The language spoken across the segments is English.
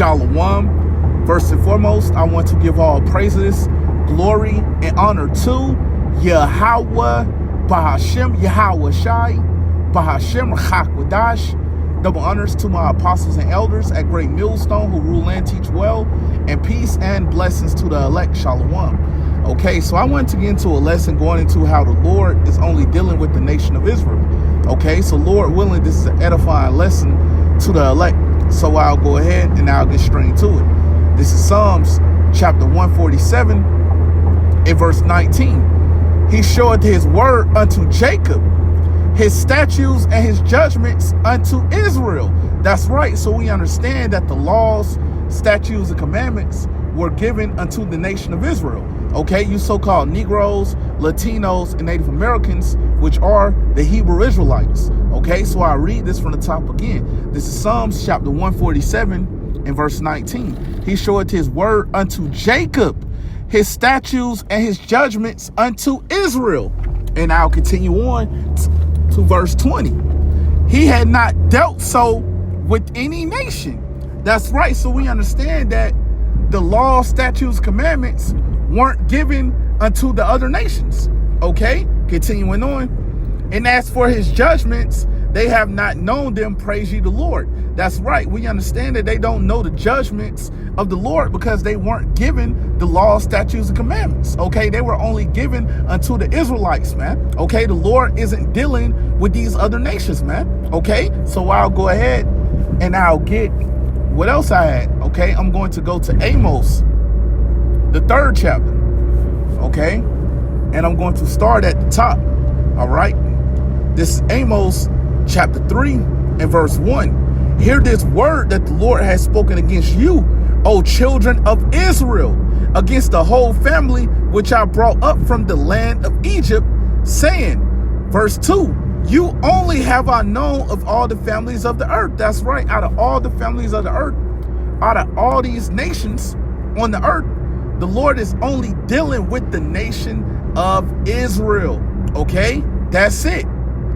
Shalom. First and foremost, I want to give all praises, glory, and honor to Yahweh, Bahashem, Yahweh Shai, Bahashem, Chakwadash. Double honors to my apostles and elders at Great Millstone who rule and teach well, and peace and blessings to the elect. Shalom. Okay, so I want to get into a lesson going into how the Lord is only dealing with the nation of Israel. Okay, so Lord willing, this is an edifying lesson to the elect. So I'll go ahead and I'll get straight into it. This is Psalms chapter 147 and verse 19. He showeth his word unto Jacob, his statutes and his judgments unto Israel. That's right. So we understand that the laws, statutes, and commandments were given unto the nation of Israel. Okay, you so-called Negroes, Latinos, and Native Americans, which are the Hebrew Israelites. Okay, so I read this from the top again. This is Psalms chapter 147 and verse 19. He showeth his word unto Jacob, his statutes and his judgments unto Israel. And I'll continue on to verse 20. He had not dealt so with any nation. That's right. So we understand that the law, statutes, commandments weren't given unto the other nations. Okay, continuing on. And as for his judgments, they have not known them, praise ye the Lord. That's right. We understand that they don't know the judgments of the Lord because they weren't given the law, statutes, and commandments. Okay, they were only given unto the Israelites, man. Okay, the Lord isn't dealing with these other nations, man. Okay, so I'll go ahead and I'll get what else I had. Okay, I'm going to go to Amos, the 3rd chapter. Okay, and I'm going to start at the top. All right, this is Amos chapter 3 and verse 1. Hear this word that the Lord has spoken against you, O children of Israel, against the whole family which I brought up from the land of Egypt, saying, verse 2, you only have I known of all the families of the earth. That's right. Out of all the families of the earth, out of all these nations on the earth, the Lord is only dealing with the nation of Israel. Okay, that's it.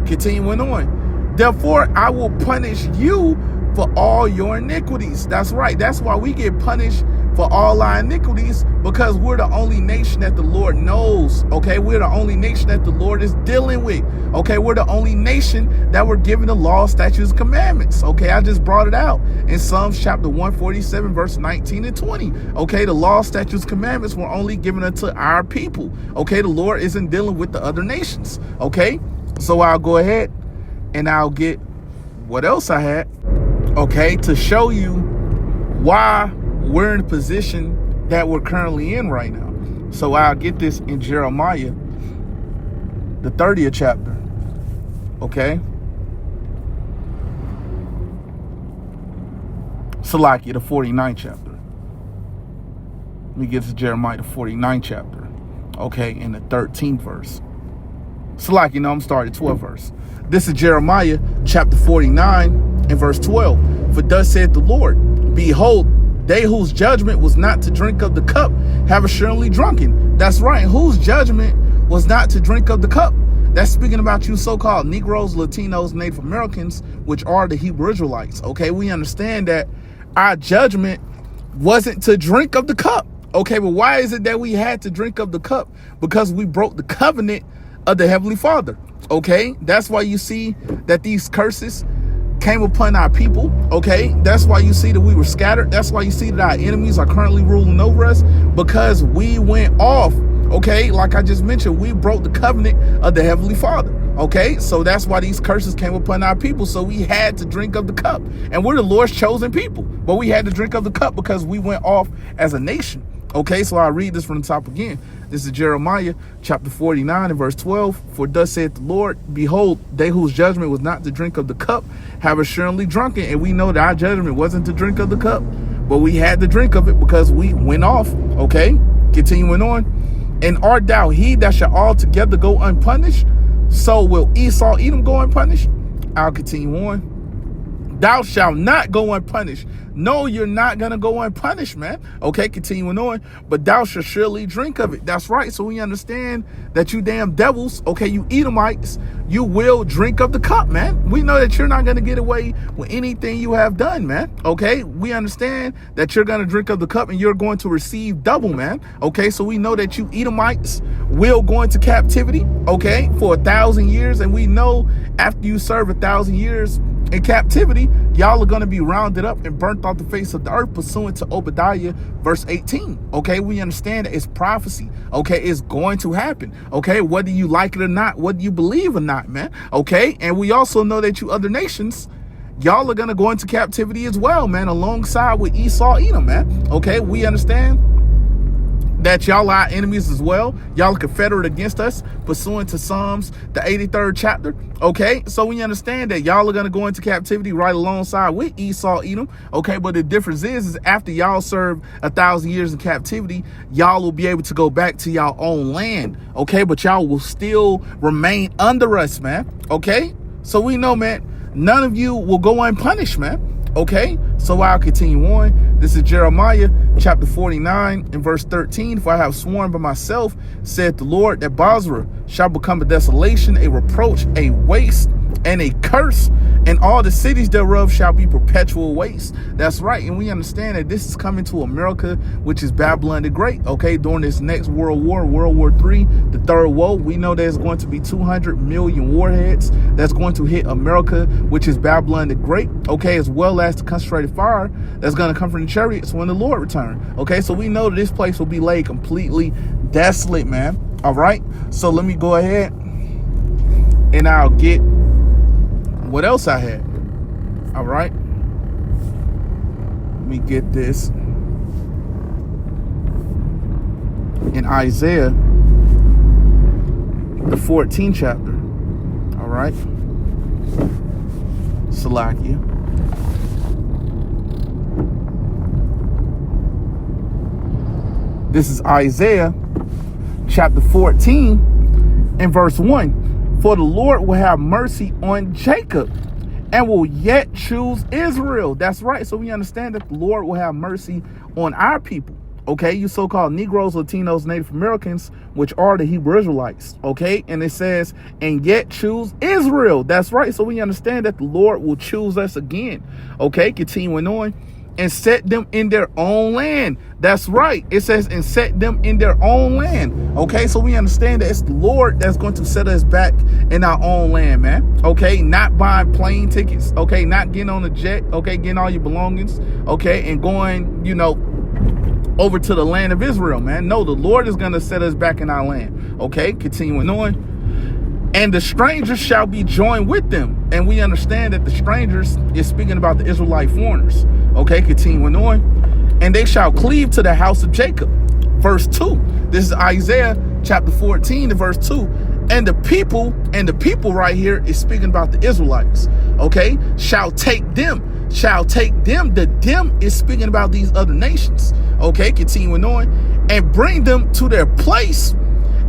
Continuing on. Therefore, I will punish you for all your iniquities. That's right. That's why we get punished for all our iniquities, because we're the only nation that the Lord knows. Okay, we're the only nation that the Lord is dealing with. Okay, we're the only nation that were given the law, statutes, and commandments. Okay, I just brought it out in Psalms chapter 147 verse 19 and 20. Okay, the law, statutes, commandments were only given unto our people. Okay, the Lord isn't dealing with the other nations. Okay, so I'll go ahead and I'll get what else I had. Okay, to show you why we're in the position that we're currently in right now. So I'll get this in Jeremiah, the 30th chapter. Okay. Salakia, the 49th chapter. Let me get to Jeremiah, the 49th chapter. Okay, in the 13th verse. Salakia, I'm starting 12th verse. This is Jeremiah chapter 49 and verse 12. For thus saith the Lord, behold, they whose judgment was not to drink of the cup have assuredly drunken. That's right. Whose judgment was not to drink of the cup? That's speaking about you so-called Negroes, Latinos, Native Americans, which are the Hebrew Israelites. Okay, we understand that our judgment wasn't to drink of the cup. Okay, but why is it that we had to drink of the cup? Because we broke the covenant of the Heavenly Father. Okay, that's why you see that these curses came upon our people. Okay, that's why you see that we were scattered. That's why you see that our enemies are currently ruling over us, because we went off. Okay, like I just mentioned, we broke the covenant of the Heavenly Father. Okay, so that's why these curses came upon our people. So we had to drink of the cup, and we're the Lord's chosen people, but we had to drink of the cup because we went off as a nation. Okay, so I'll read this from the top again. This is Jeremiah chapter 49 and verse 12. For thus saith the Lord, behold, they whose judgment was not to drink of the cup have assuredly drunken. And we know that our judgment wasn't to drink of the cup, but we had to drink of it because we went off. Okay, continuing on. And art thou he that shall altogether go unpunished? So will Esau Edom go unpunished? I'll continue on Thou shalt not go unpunished. No, you're not going to go unpunished, man. Okay, continuing on. But thou shalt surely drink of it. That's right. So we understand that you damn devils, okay, you Edomites, you will drink of the cup, man. We know that you're not going to get away with anything you have done, man. Okay, we understand that you're going to drink of the cup and you're going to receive double, man. Okay, so we know that you Edomites will go into captivity, okay, for 1,000 years. And we know after you serve 1,000 years in captivity, y'all are going to be rounded up and burnt off the face of the earth pursuant to Obadiah verse 18. Okay, we understand that it's prophecy. Okay, it's going to happen. Okay, whether you like it or not, whether you believe or not, man. Okay, and we also know that you other nations, y'all are going to go into captivity as well, man, alongside with Esau, Edom, man. Okay, we understand that y'all are our enemies as well. Y'all are confederate against us, pursuant to Psalms, the 83rd chapter. Okay, so we understand that y'all are going to go into captivity right alongside with Esau, Edom. Okay, but the difference is after y'all serve 1,000 years in captivity, y'all will be able to go back to y'all own land. Okay, but y'all will still remain under us, man. Okay, so we know, man, none of you will go unpunished, man. Okay, so I'll continue on. This is Jeremiah chapter 49 and verse 13. For I have sworn by myself, said the Lord, that Bozrah shall become a desolation, a reproach, a waste, and a curse, and all the cities thereof shall be perpetual waste. That's right. And we understand that this is coming to America, which is Babylon the Great. Okay, during this next World War, World War III, the third woe, we know there's going to be 200 million warheads that's going to hit America, which is Babylon the Great. Okay, as well as the concentrated fire that's going to come from the chariots when the Lord returns. Okay, so we know that this place will be laid completely desolate, man. All right, so let me go ahead and I'll get what else I had. All right, let me get this in Isaiah, the 14th chapter. All right, Salakia. This is Isaiah chapter 14 and verse 1. For the Lord will have mercy on Jacob and will yet choose Israel. That's right. So we understand that the Lord will have mercy on our people. Okay, you so-called Negroes, Latinos, Native Americans, which are the Hebrew Israelites. Okay, and it says, and yet choose Israel. That's right. So we understand that the Lord will choose us again. Okay, continuing on. And set them in their own land. That's right. It says, and set them in their own land. Okay, so we understand that it's the Lord that's going to set us back in our own land, man. Okay, not buying plane tickets. Okay, not getting on a jet. Okay, getting all your belongings. Okay, and going, you know, over to the land of Israel, man. No, the Lord is going to set us back in our land. Okay, continuing on. And the strangers shall be joined with them. And we understand that the strangers is speaking about the Israelite foreigners. Okay, continuing on. And they shall cleave to the house of Jacob. Verse 2. This is Isaiah chapter 14 and verse 2. And the people right here is speaking about the Israelites. Okay, shall take them. Shall take them. The them is speaking about these other nations. Okay, continuing on. And bring them to their place.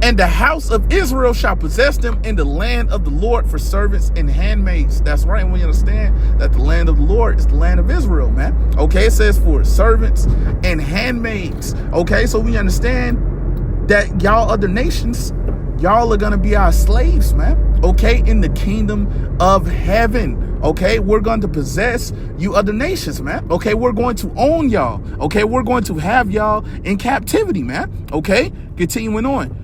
And the house of Israel shall possess them in the land of the Lord for servants and handmaids. That's right. And we understand that the land of the Lord is the land of Israel, man. Okay, it says for servants and handmaids. Okay, so we understand that y'all other nations, y'all are going to be our slaves, man. Okay, in the kingdom of heaven. Okay, we're going to possess you other nations, man. Okay, we're going to own y'all. Okay, we're going to have y'all in captivity, man. Okay, continuing on.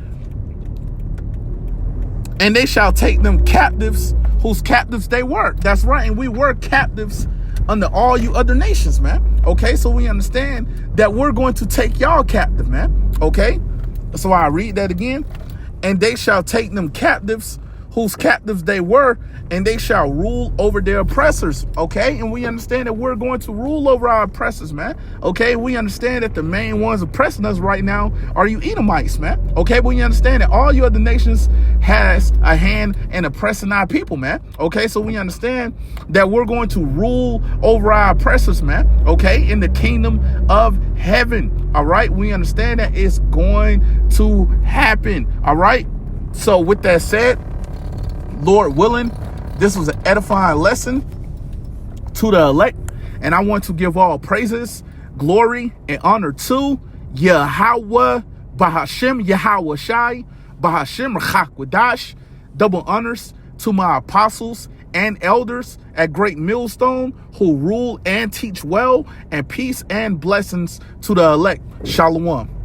And they shall take them captives, whose captives they were. That's right. And we were captives under all you other nations, man. Okay, so we understand that we're going to take y'all captive, man. Okay, so I read that again. And they shall take them captives, whose captives they were, and they shall rule over their oppressors. Okay, and we understand that we're going to rule over our oppressors, man. Okay, we understand that the main ones oppressing us right now are you Edomites, man. Okay, but we understand that all you other nations has a hand in oppressing our people, man. Okay, so we understand that we're going to rule over our oppressors, man. Okay, in the kingdom of heaven. All right, we understand that it's going to happen. All right, so with that said, Lord willing, this was an edifying lesson to the elect. And I want to give all praises, glory, and honor to Yahweh, Bahashem, Yahweh Shai, Bahashem, Rachakwadash. Double honors to my apostles and elders at Great Millstone who rule and teach well, and peace and blessings to the elect. Shalom.